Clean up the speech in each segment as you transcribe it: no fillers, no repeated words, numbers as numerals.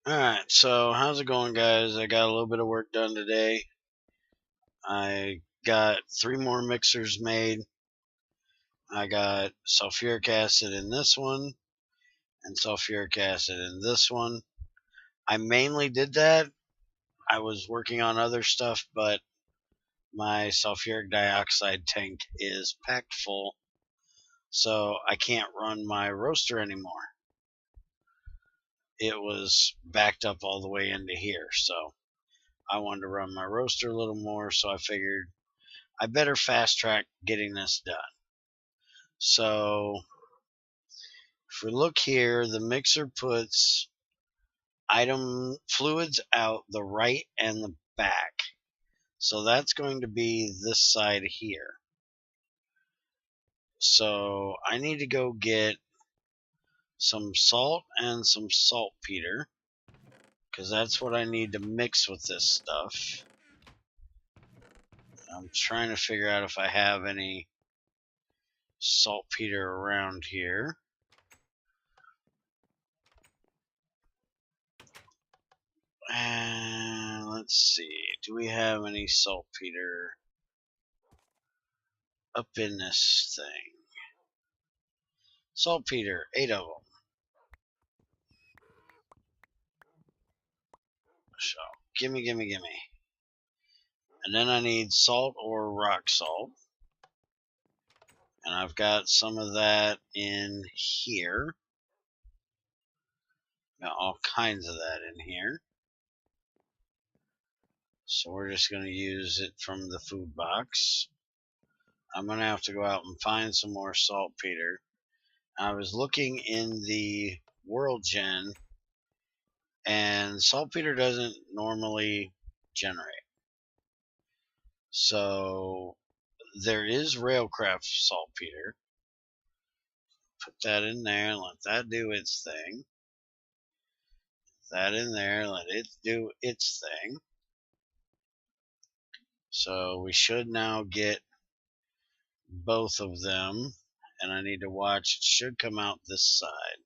Alright, so how's it going, guys? I got a little bit of work done today. I got 3 more mixers made. I got sulfuric acid in this one and sulfuric acid in this one. I mainly did that. I was working on other stuff, but my sulfuric dioxide tank is packed full, so I can't run my roaster anymore. It was backed up all the way into here, so I wanted to run my roaster a little more, so I figured I better fast track getting this done. So if we look here, the mixer puts item fluids out the right and the back. So that's going to be this side here. So I need to go get some salt and some saltpeter, because that's what I need to mix with this stuff. I'm trying to figure out if I have any saltpeter around here. And let's see, do we have any saltpeter up in this thing? Saltpeter, 8 of them. So, gimme. And then I need salt or rock salt. And I've got some of that in here. Got all kinds of that in here. So we're just going to use it from the food box. I'm going to have to go out and find some more saltpeter. I was looking in the World Gen, and saltpeter doesn't normally generate. So there is Railcraft saltpeter. Put that in there and let that do its thing. Put that in there, let it do its thing. So we should now get both of them, and I need to watch. It should come out this side.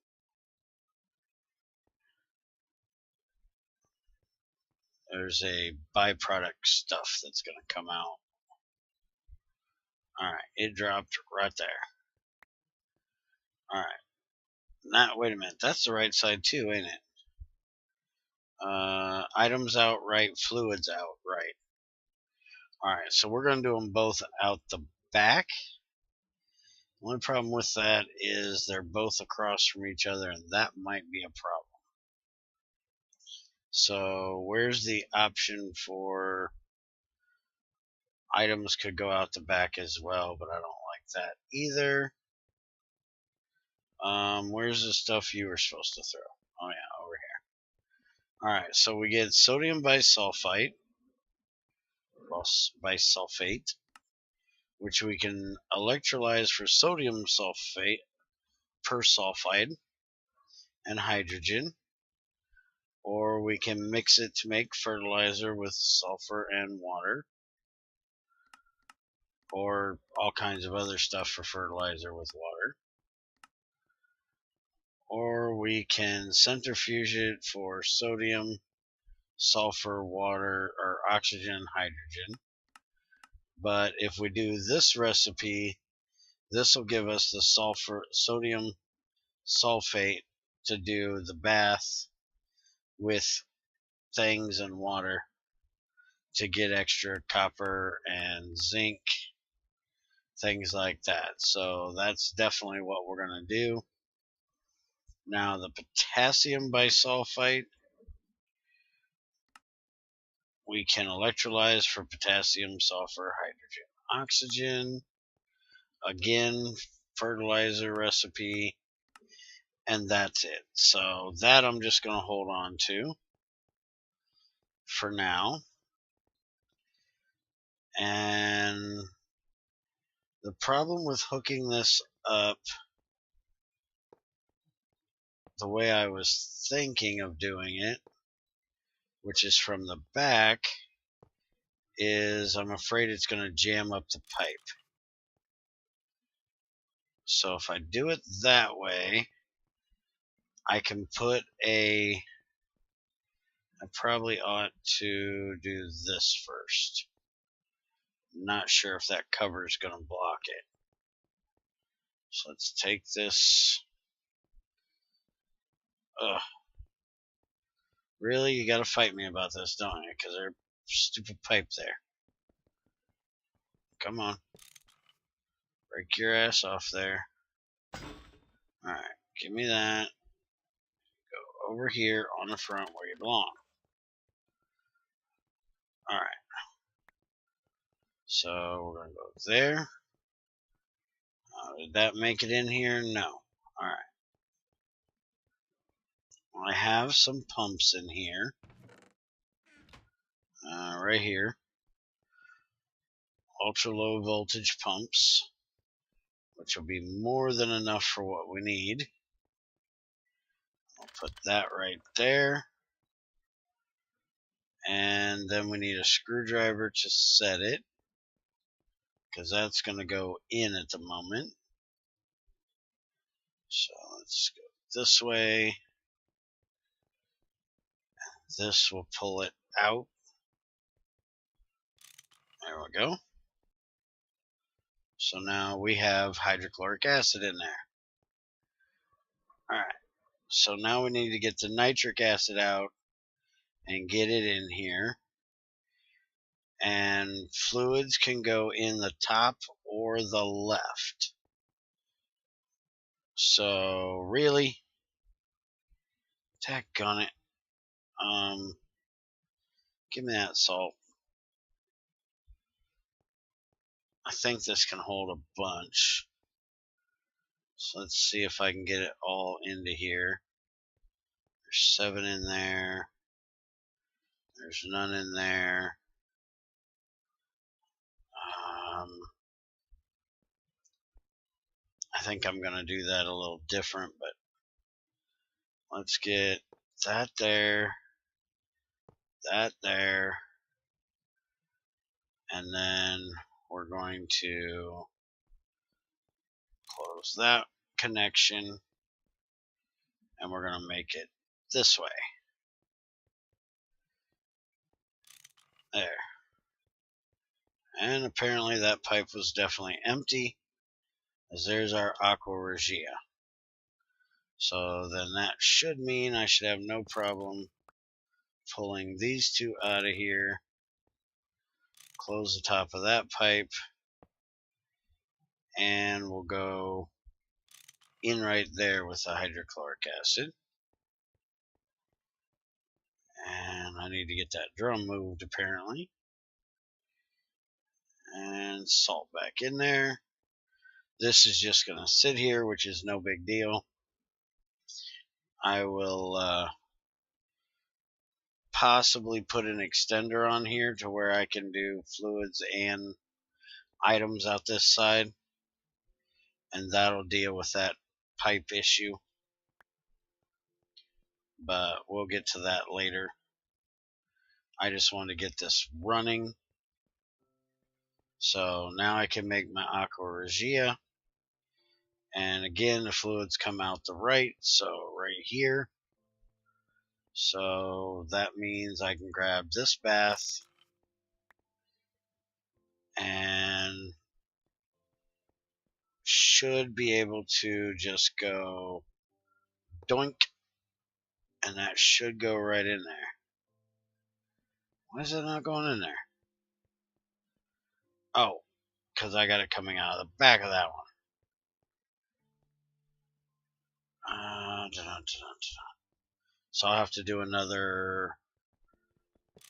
There's a byproduct stuff that's going to come out. Alright, it dropped right there. Alright. Now, wait a minute. That's the right side too, ain't it? Items out right, fluids out right. Alright, so we're going to do them both out the back. The only problem with that is they're both across from each other, and that might be a problem. So where's the option for items could go out the back as well, but I don't like that either. Where's the stuff you were supposed to throw? Oh yeah, over here. Alright, so we get sodium bisulfite, bisulfate, which we can electrolyze for sodium sulfate persulfide and hydrogen, or we can mix it to make fertilizer with sulfur and water, or all kinds of other stuff for fertilizer with water, or we can centrifuge it for sodium, sulfur, water, or oxygen, hydrogen. But if we do this recipe, this will give us the sodium sulfate to do the bath with things and water to get extra copper and zinc, things like that. So that's definitely what we're going to do. Now the potassium bisulfite, we can electrolyze for potassium, sulfur, hydrogen, oxygen. Again, fertilizer recipe, and that's it. So that I'm just going to hold on to for now. And the problem with hooking this up the way I was thinking of doing it, which is from the back, is I'm afraid it's going to jam up the pipe. So if I do it that way, I can put a I probably ought to do this first. Not sure if that cover is going to block it. So let's take this. Ugh. Really? You got to fight me about this, don't you? Because there's a stupid pipe there. Come on. Break your ass off there. Alright, give me that. Go over here on the front where you belong. Alright. So we're going to go there. Did that make it in here? No. Alright. I have some pumps in here. Right here. Ultra low voltage pumps, which will be more than enough for what we need. I'll put that right there. And then we need a screwdriver to set it, because that's going to go in at the moment. So let's go this way. This will pull it out. There we go. So now we have hydrochloric acid in there. Alright, so now we need to get the nitric acid out and get it in here. And fluids can go in the top or the left. So really, tackgun it. Give me that salt. I think this can hold a bunch. So let's see if I can get it all into here. There's 7 in there. There's none in there. I think I'm going to do that a little different, but let's get that there, that there, and then we're going to close that connection, and we're going to make it this way. There. And apparently that pipe was definitely empty, as there's our Aqua Regia. So then that should mean I should have no problem pulling these two out of here, close the top of that pipe, and we'll go in right there with the hydrochloric acid. And I need to get that drum moved apparently. And salt back in there. This is just going to sit here, which is no big deal. I will possibly put an extender on here to where I can do fluids and items out this side, and that'll deal with that pipe issue, but we'll get to that later. I just want to get this running, so now I can make my Aqua Regia. And again, the fluids come out the right, so right here. So that means I can grab this bath and should be able to just go doink, and that should go right in there. Why is it not going in there? Oh, because I got it coming out of the back of that one. So I'll have to do another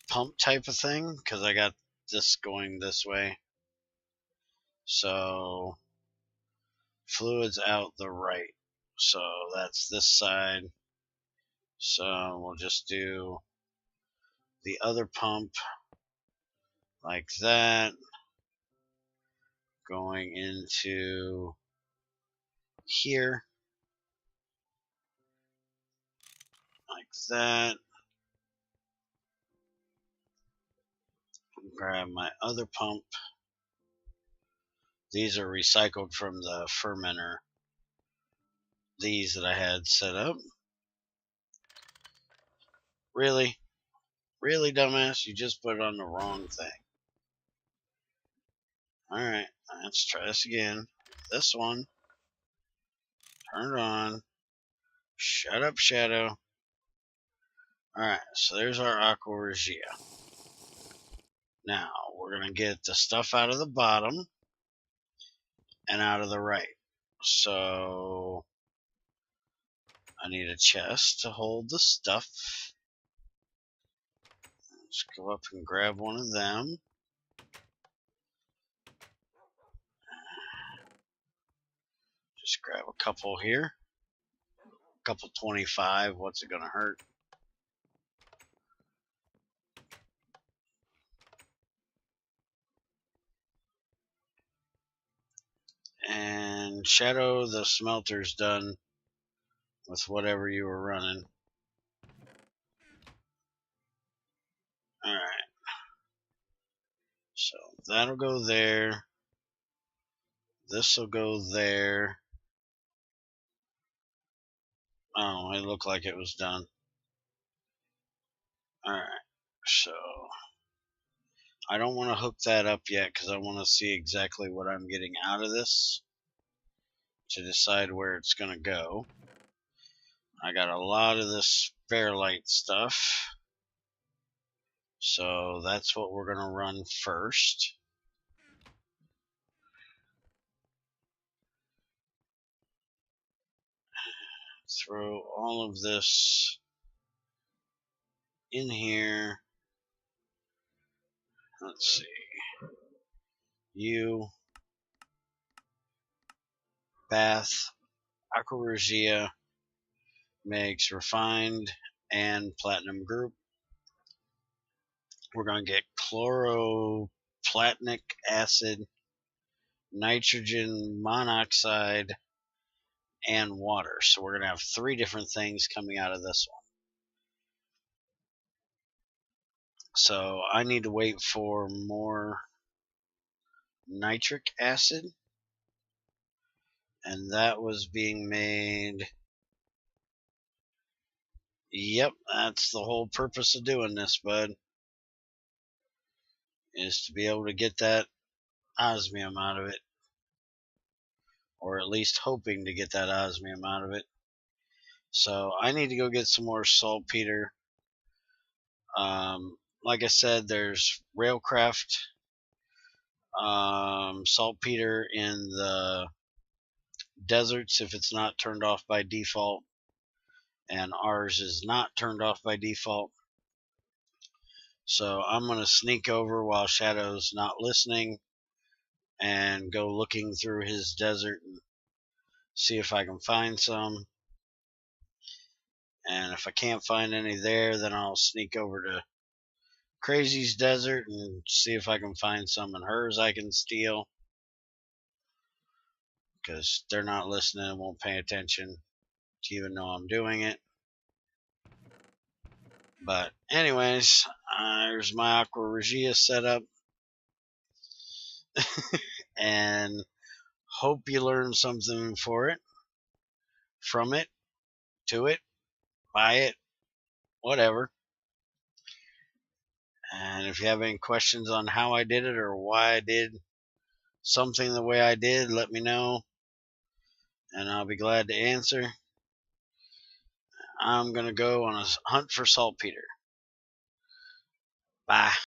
pump type of thing, because I got this going this way. So fluids out the right, so that's this side. So we'll just do the other pump like that, going into here like that. Grab my other pump. These are recycled from the fermenter, these that I had set up. Really? Really, dumbass? You just put it on the wrong thing. Alright, let's try this again. This one. Turn it on. Shut up, Shadow. Alright, so there's our Aqua Regia. Now, we're going to get the stuff out of the bottom and out of the right. So, I need a chest to hold the stuff. Let's go up and grab one of them. Just grab a couple here. A couple 25. What's it going to hurt? And Shadow, the smelter's done with whatever you were running. Alright. So that'll go there. This will go there. Oh, it looked like it was done. Alright. So I don't want to hook that up yet because I want to see exactly what I'm getting out of this to decide where it's going to go. I got a lot of this Fairlight stuff. So that's what we're going to run first. Throw all of this in here. Let's see. Bath, Aqua Regia makes refined and platinum group. We're going to get chloroplatinic acid, nitrogen monoxide, and water. So we're going to have 3 different things coming out of this one. So I need to wait for more nitric acid, and that was being made. Yep, that's the whole purpose of doing this, bud, is to be able to get that osmium out of it, or at least hoping to get that osmium out of it. So I need to go get some more saltpeter. Like I said, there's Railcraft saltpeter in the deserts if it's not turned off by default, and ours is not turned off by default. So I'm going to sneak over while Shadow's not listening and go looking through his desert and see if I can find some. And if I can't find any there, then I'll sneak over to Crazy's desert and see if I can find some in hers I can steal, because they're not listening and won't pay attention to even know I'm doing it. But anyways, there's my Aqua Regia setup. And hope you learned something from it, to it, by it, whatever. And if you have any questions on how I did it or why I did something the way I did, let me know, and I'll be glad to answer. I'm going to go on a hunt for saltpeter. Bye.